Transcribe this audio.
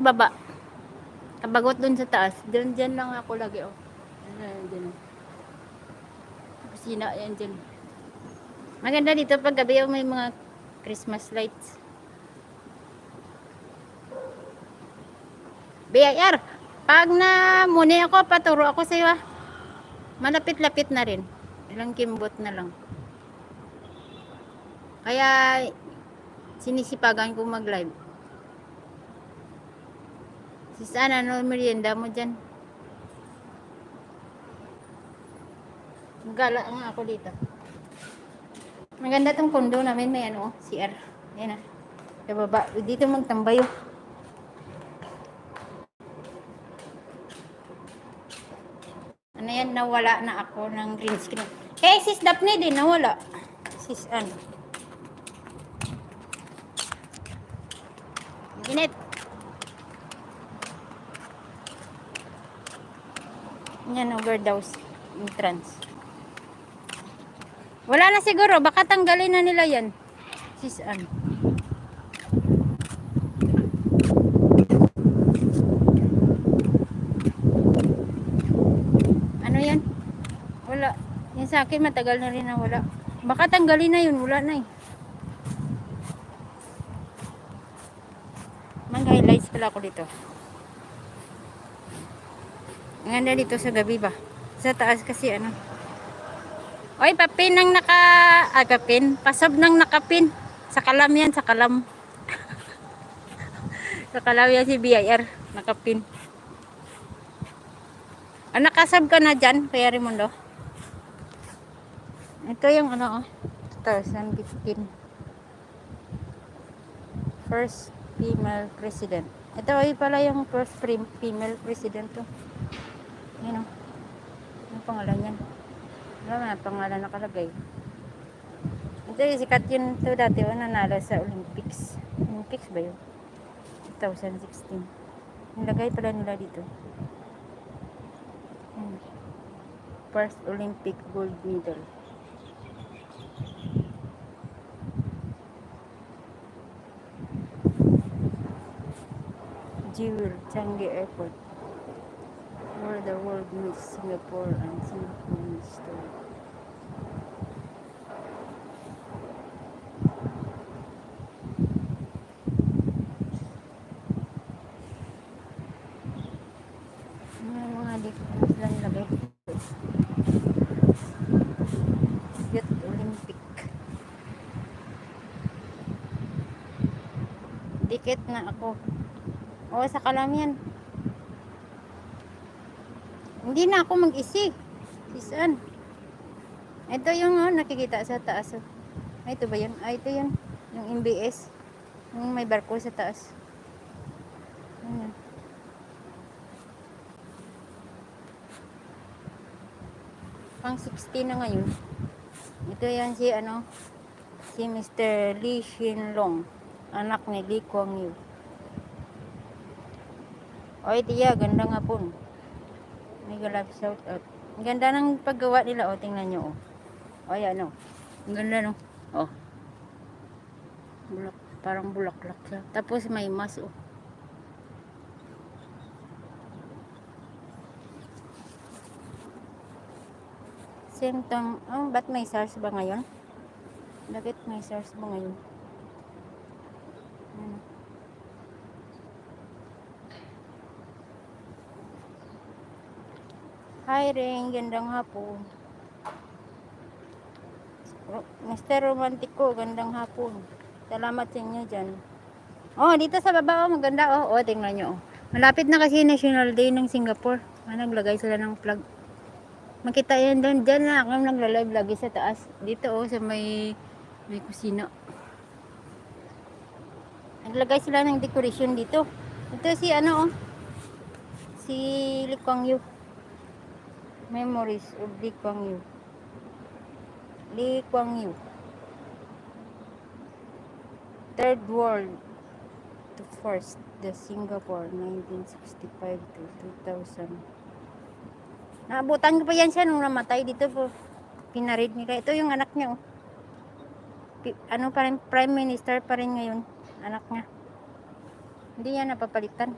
baba. Kabagot dun sa taas. Diyan lang ako lagi, oh. Diyan. Kusina, yan dyan. Maganda dito pag gabi, oh, may mga Christmas lights. BIR, pag na muni ako, paturo ako sa'yo, ah. Malapit-lapit na rin. Ilang kimbot na lang. Kaya, sinisipagan ko mag-live. Sis Ana, ano merienda mo dyan? Gala nga ako dito. Maganda tong kondo namin, may ano, CR. Ayan, ah. Sa baba, dito magtambayo. Ano yan, nawala na ako ng green screen. Eh, sis Daphne din, nawala. Sis ano. Init. Yan, overdose entrance. Wala na siguro, baka tanggalin na nila yan. Sis ano. Ano yan? Wala. Yan sa akin, matagal na rin na wala. Baka tanggalin na yun, wala na eh. Mag-highlights pala ako dito. Ang ganda dito sa gabi ba? Sa taas kasi ano. Oy, papin ang agapin. Pasab nang nakapin. Sa kalam yan, sa kalam. Sa kalam yan si BIR. Nakapin. Ah, nakasab ka na dyan, Kuya Raimundo? Ito yung ano, oh. 2015. First female president. Ito ay pala yung first female president to. Yan, oh. Ano pangalan yan? Wala na pangalan nakalagay. Ito yung sikat yun to dati, oh, nanalo sa Olympics. Olympics ba yun? 2016. Nilagay pala nila dito. First Olympic gold medal. Jiwir Changi Airport, where the world meets Singapore and Singapore meets the world. May mga dito sila nilagay. Youth Olympic. Dikit na ako. O, sa kalam yan. Hindi na ako mag-isi. Saan? Ito yung nakikita sa taas. Oh. Ay, ito ba yun? Ay, ito yun. Yung MBS. Yung may barko sa taas. Ayan. Pang 16 na ngayon. Ito yan si si Mr. Lee Hsien Loong, anak ni Lee Kuan Yew. Oy, tiya, ganda nga po. May galap shout out. Ang ganda ng paggawa nila, oh, tingnan nyo, oh. O, yan, oh. Ang ganda, no? Oh. Bulak, parang bulaklak siya. Tapos may mas, oh. Same time, oh, ba't may SARS ba ngayon? Bakit may SARS ba ngayon? Hi, Ring. Gandang hapon. Mr. Romantico, gandang hapon. Salamat sa inyo dyan. Oh, dito sa baba, oh, maganda, oh. Oh, tingnan nyo, oh. Malapit na kasi National Day ng Singapore. Naglagay sila ng flag. Makita yan doon. Dyan na ako nagla-live lagi sa taas. Dito, oh, sa may kusina. Naglagay sila ng decoration dito. Ito si oh. Si Lee Kuan Yew. Memories of Lee Kuan Yew. Lee Kuan Yew. Third World to first the Singapore 1965 to 2000. Naabutan ko pa yan siya nung namatay dito po. Pinarid nila. Ito yung anak niya, oh. Ano pa rin, Prime Minister pa rin ngayon. Anak niya. Hindi yan napapalitan.